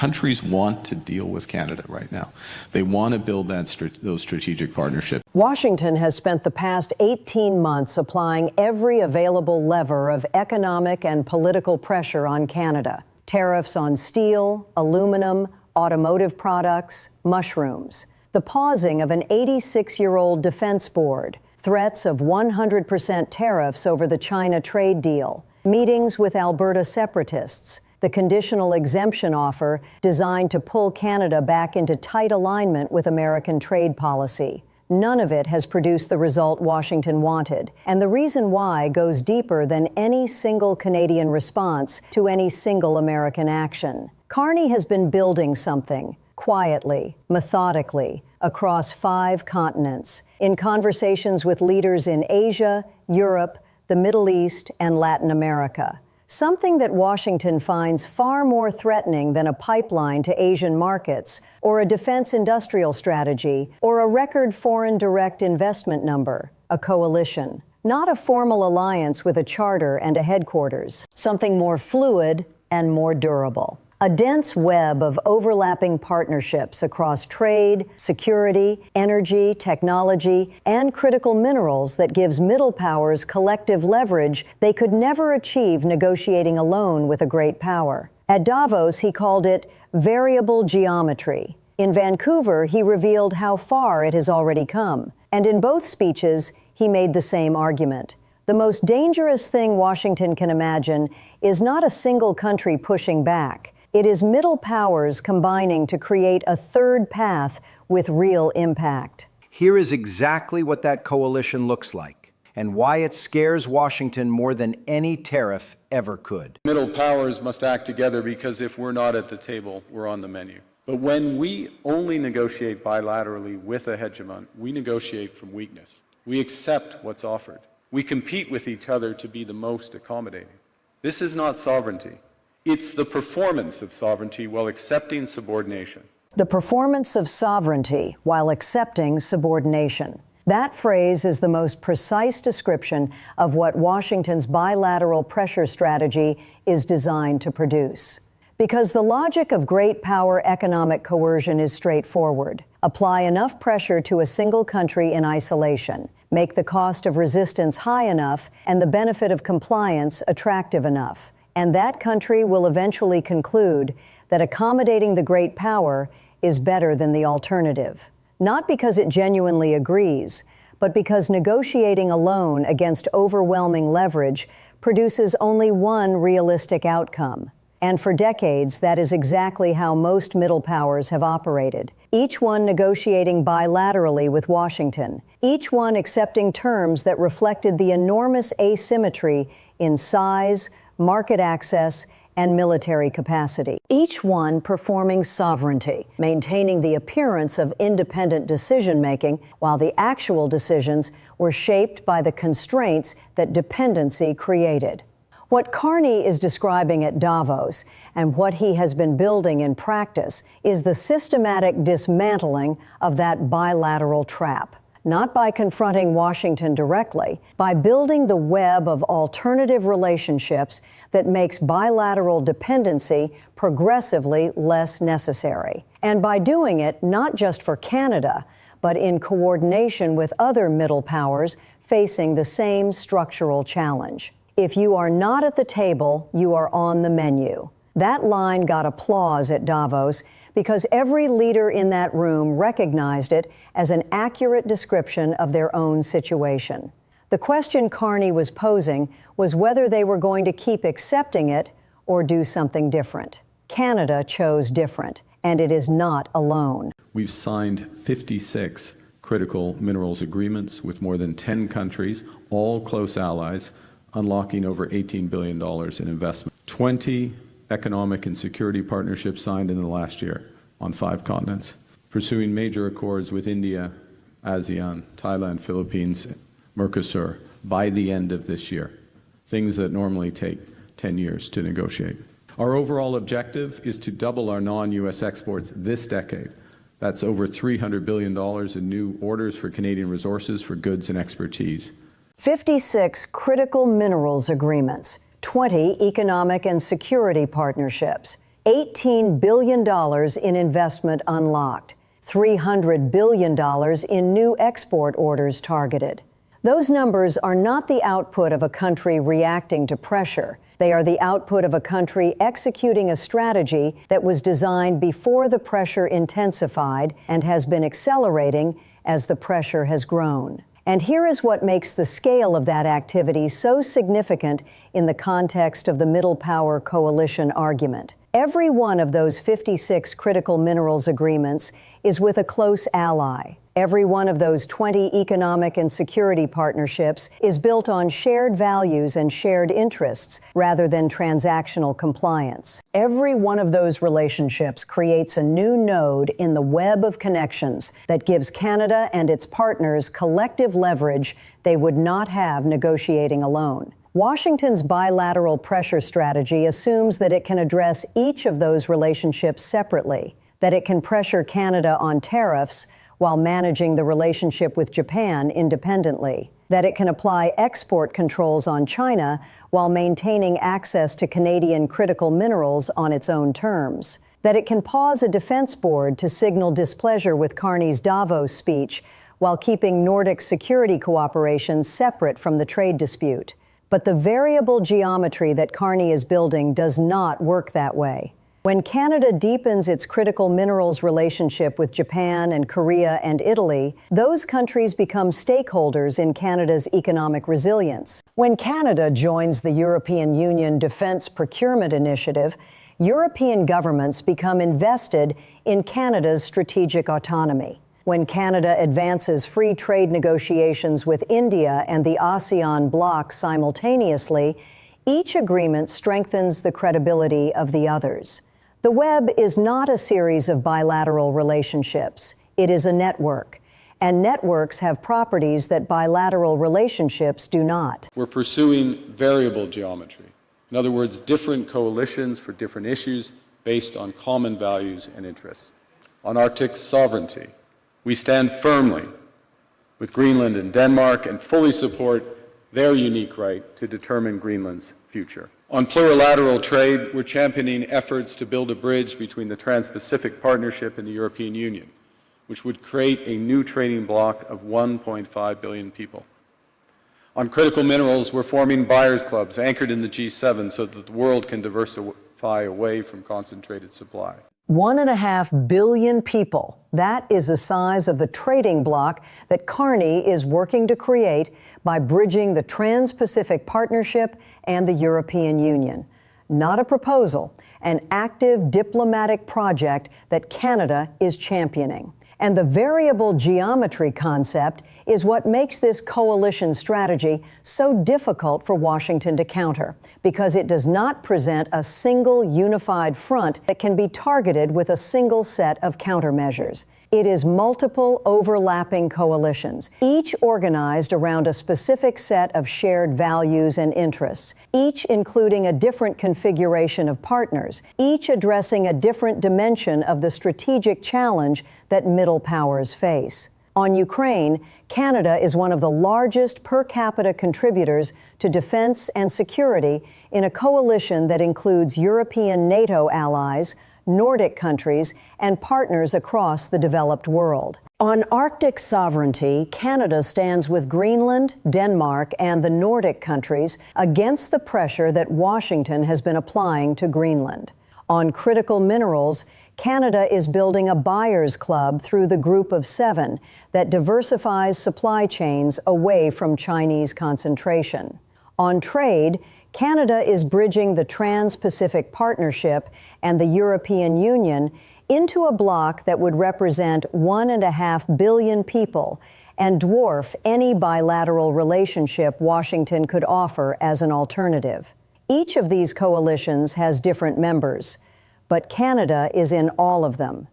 countries want to deal with Canada right now. They want to build those strategic partnerships. Washington has spent the past 18 months applying every available lever of economic and political pressure on Canada. Tariffs on steel, aluminum, automotive products, mushrooms. The pausing of an 86-year-old defense board. Threats of 100% tariffs over the China trade deal. Meetings with Alberta separatists. The conditional exemption offer designed to pull Canada back into tight alignment with American trade policy. None of it has produced the result Washington wanted, and the reason why goes deeper than any single Canadian response to any single American action. Carney has been building something, quietly, methodically, across 5 continents, in conversations with leaders in Asia, Europe, the Middle East, and Latin America. Something that Washington finds far more threatening than a pipeline to Asian markets, or a defense industrial strategy, or a record foreign direct investment number, a coalition. Not a formal alliance with a charter and a headquarters. Something more fluid and more durable. A dense web of overlapping partnerships across trade, security, energy, technology, and critical minerals that gives middle powers collective leverage they could never achieve negotiating alone with a great power. At Davos, he called it variable geometry. In Vancouver, he revealed how far it has already come. And in both speeches, he made the same argument. The most dangerous thing Washington can imagine is not a single country pushing back. It is middle powers combining to create a third path with real impact. Here is exactly what that coalition looks like, and why it scares Washington more than any tariff ever could. Middle powers must act together, because if we're not at the table, we're on the menu. But when we only negotiate bilaterally with a hegemon, we negotiate from weakness. We accept what's offered. We compete with each other to be the most accommodating. This is not sovereignty. It's the performance of sovereignty while accepting subordination. The performance of sovereignty while accepting subordination. That phrase is the most precise description of what Washington's bilateral pressure strategy is designed to produce. Because the logic of great power economic coercion is straightforward. Apply enough pressure to a single country in isolation. Make the cost of resistance high enough and the benefit of compliance attractive enough. And that country will eventually conclude that accommodating the great power is better than the alternative. Not because it genuinely agrees, but because negotiating alone against overwhelming leverage produces only one realistic outcome. And for decades, that is exactly how most middle powers have operated. Each one negotiating bilaterally with Washington. Each one accepting terms that reflected the enormous asymmetry in size, market access, and military capacity. Each one performing sovereignty, maintaining the appearance of independent decision-making, while the actual decisions were shaped by the constraints that dependency created. What Carney is describing at Davos, and what he has been building in practice, is the systematic dismantling of that bilateral trap. Not by confronting Washington directly, by building the web of alternative relationships that makes bilateral dependency progressively less necessary. And by doing it not just for Canada, but in coordination with other middle powers facing the same structural challenge. If you are not at the table, you are on the menu. That line got applause at Davos because every leader in that room recognized it as an accurate description of their own situation. The question Carney was posing was whether they were going to keep accepting it or do something different. Canada chose different, and it is not alone. We've signed 56 critical minerals agreements with more than 10 countries, all close allies, unlocking over $18 billion in investment. 20 economic and security partnerships signed in the last year on 5 continents, pursuing major accords with India, ASEAN, Thailand, Philippines, Mercosur by the end of this year, things that normally take 10 years to negotiate. Our overall objective is to double our non-U.S. exports this decade. That's over $300 billion in new orders for Canadian resources for goods and expertise. 56 critical minerals agreements, 20 economic and security partnerships. $18 billion in investment unlocked, $300 billion in new export orders targeted. Those numbers are not the output of a country reacting to pressure. They are the output of a country executing a strategy that was designed before the pressure intensified and has been accelerating as the pressure has grown. And here is what makes the scale of that activity so significant in the context of the Middle Power Coalition argument. Every one of those 56 critical minerals agreements is with a close ally. Every one of those 20 economic and security partnerships is built on shared values and shared interests rather than transactional compliance. Every one of those relationships creates a new node in the web of connections that gives Canada and its partners collective leverage they would not have negotiating alone. Washington's bilateral pressure strategy assumes that it can address each of those relationships separately, that it can pressure Canada on tariffs while managing the relationship with Japan independently, that it can apply export controls on China while maintaining access to Canadian critical minerals on its own terms, that it can pause a defense board to signal displeasure with Carney's Davos speech while keeping Nordic security cooperation separate from the trade dispute. But the variable geometry that Carney is building does not work that way. When Canada deepens its critical minerals relationship with Japan and Korea and Italy, those countries become stakeholders in Canada's economic resilience. When Canada joins the European Union Defence Procurement Initiative, European governments become invested in Canada's strategic autonomy. When Canada advances free trade negotiations with India and the ASEAN bloc simultaneously, each agreement strengthens the credibility of the others. The web is not a series of bilateral relationships. It is a network. And networks have properties that bilateral relationships do not. We're pursuing variable geometry. In other words, different coalitions for different issues based on common values and interests. On Arctic sovereignty, we stand firmly with Greenland and Denmark and fully support their unique right to determine Greenland's future. On plurilateral trade, we're championing efforts to build a bridge between the Trans-Pacific Partnership and the European Union, which would create a new trading bloc of 1.5 billion people. On critical minerals, we're forming buyers' clubs anchored in the G7 so that the world can diversify away from concentrated supply. 1.5 billion people. That is the size of the trading bloc that Carney is working to create by bridging the Trans-Pacific Partnership and the European Union. Not a proposal, an active diplomatic project that Canada is championing. And the variable geometry concept is what makes this coalition strategy so difficult for Washington to counter, because it does not present a single unified front that can be targeted with a single set of countermeasures. It is multiple overlapping coalitions, each organized around a specific set of shared values and interests, each including a different configuration of partners, each addressing a different dimension of the strategic challenge that middle powers face. On Ukraine, Canada is one of the largest per capita contributors to defense and security in a coalition that includes European NATO allies, Nordic countries, and partners across the developed world. On Arctic sovereignty, Canada stands with Greenland, Denmark, and the Nordic countries against the pressure that Washington has been applying to Greenland. On critical minerals, Canada is building a buyers club through the Group of Seven that diversifies supply chains away from Chinese concentration. On trade, Canada is bridging the Trans-Pacific Partnership and the European Union into a bloc that would represent 1.5 billion people and dwarf any bilateral relationship Washington could offer as an alternative. Each of these coalitions has different members, but Canada is in all of them.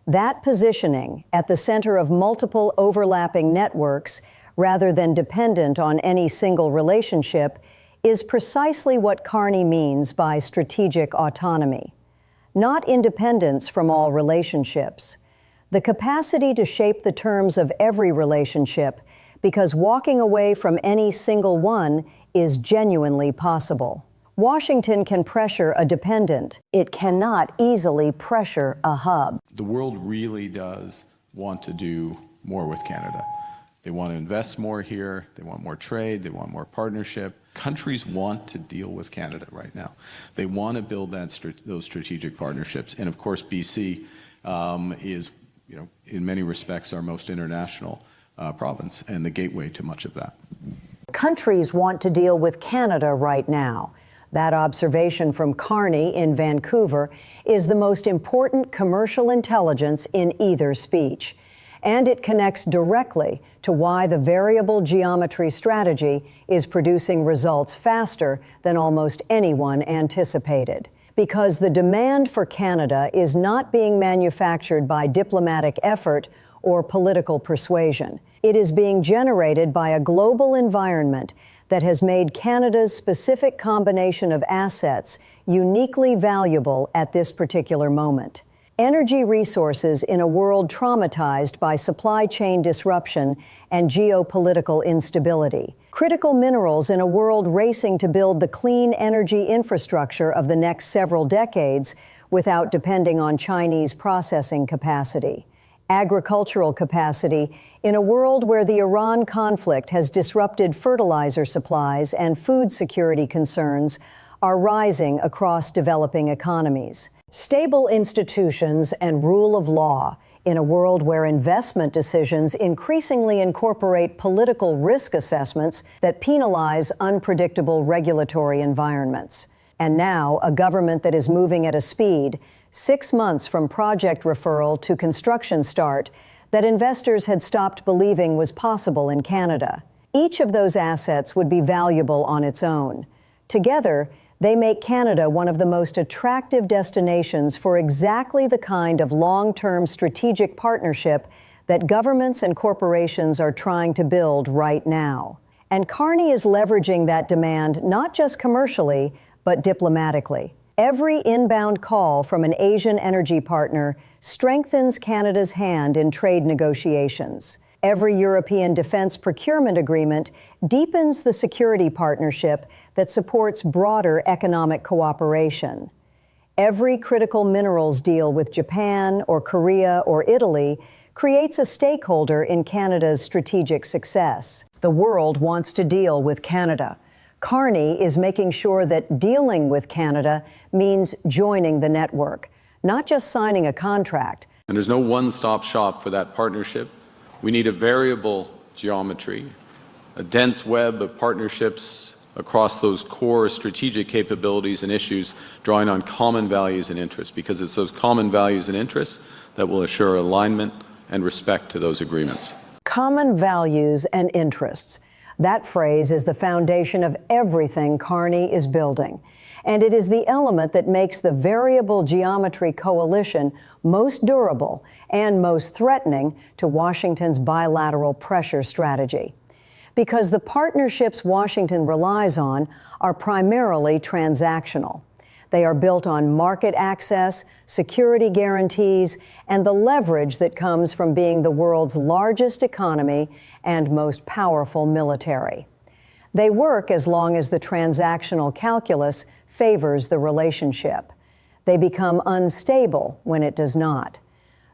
That positioning at the center of multiple overlapping networks, rather than dependent on any single relationship, is precisely what Carney means by strategic autonomy. Not independence from all relationships. The capacity to shape the terms of every relationship, because walking away from any single one is genuinely possible. Washington can pressure a dependent. It cannot easily pressure a hub. The world really does want to do more with Canada. They want to invest more here, they want more trade, they want more partnership. Countries want to deal with Canada right now. They want to build those strategic partnerships. And of course, BC is, in many respects, our most international province and the gateway to much of that. Countries want to deal with Canada right now. That observation from Carney in Vancouver is the most important commercial intelligence in either speech. And it connects directly to why the variable geometry strategy is producing results faster than almost anyone anticipated. Because the demand for Canada is not being manufactured by diplomatic effort or political persuasion. It is being generated by a global environment that has made Canada's specific combination of assets uniquely valuable at this particular moment. Energy resources in a world traumatized by supply chain disruption and geopolitical instability. Critical minerals in a world racing to build the clean energy infrastructure of the next several decades without depending on Chinese processing capacity. Agricultural capacity in a world where the Iran conflict has disrupted fertilizer supplies and food security concerns are rising across developing economies. Stable institutions and rule of law in a world where investment decisions increasingly incorporate political risk assessments that penalize unpredictable regulatory environments. And now, a government that is moving at a speed, 6 months from project referral to construction start, that investors had stopped believing was possible in Canada. Each of those assets would be valuable on its own. Together, they make Canada one of the most attractive destinations for exactly the kind of long-term strategic partnership that governments and corporations are trying to build right now. And Carney is leveraging that demand not just commercially, but diplomatically. Every inbound call from an Asian energy partner strengthens Canada's hand in trade negotiations. Every European defense procurement agreement deepens the security partnership that supports broader economic cooperation. Every critical minerals deal with Japan or Korea or Italy creates a stakeholder in Canada's strategic success. The world wants to deal with Canada. Carney is making sure that dealing with Canada means joining the network, not just signing a contract. And there's no one-stop shop for that partnership. We need a variable geometry, a dense web of partnerships across those core strategic capabilities and issues, drawing on common values and interests, because it's those common values and interests that will assure alignment and respect to those agreements. Common values and interests. That phrase is the foundation of everything Carney is building. And it is the element that makes the variable geometry coalition most durable and most threatening to Washington's bilateral pressure strategy. Because the partnerships Washington relies on are primarily transactional. They are built on market access, security guarantees, and the leverage that comes from being the world's largest economy and most powerful military. They work as long as the transactional calculus favors the relationship. They become unstable when it does not.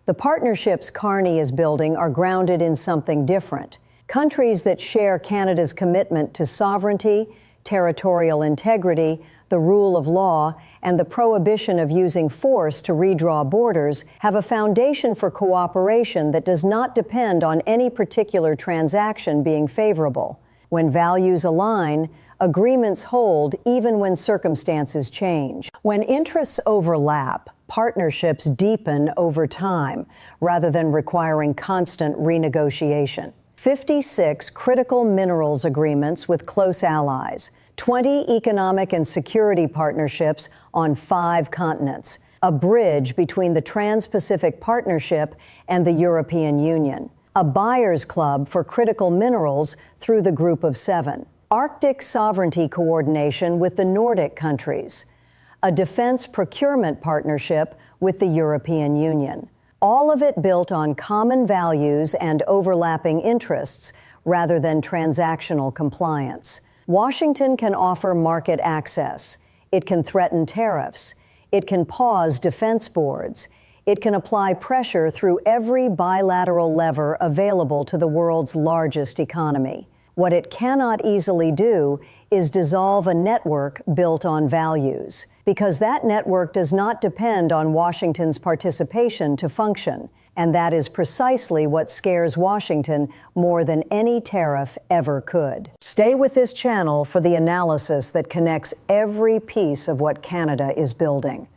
The partnerships Carney is building are grounded in something different. Countries that share Canada's commitment to sovereignty, territorial integrity, the rule of law, and the prohibition of using force to redraw borders have a foundation for cooperation that does not depend on any particular transaction being favorable. When values align, agreements hold even when circumstances change. When interests overlap, partnerships deepen over time rather than requiring constant renegotiation. 56 critical minerals agreements with close allies, 20 economic and security partnerships on 5 continents, a bridge between the Trans-Pacific Partnership and the European Union, a buyer's club for critical minerals through the Group of 7, Arctic sovereignty coordination with the Nordic countries, a defense procurement partnership with the European Union. All of it built on common values and overlapping interests rather than transactional compliance. Washington can offer market access. It can threaten tariffs. It can pause defense boards. It can apply pressure through every bilateral lever available to the world's largest economy. What it cannot easily do is dissolve a network built on values, because that network does not depend on Washington's participation to function. And that is precisely what scares Washington more than any tariff ever could. Stay with this channel for the analysis that connects every piece of what Canada is building.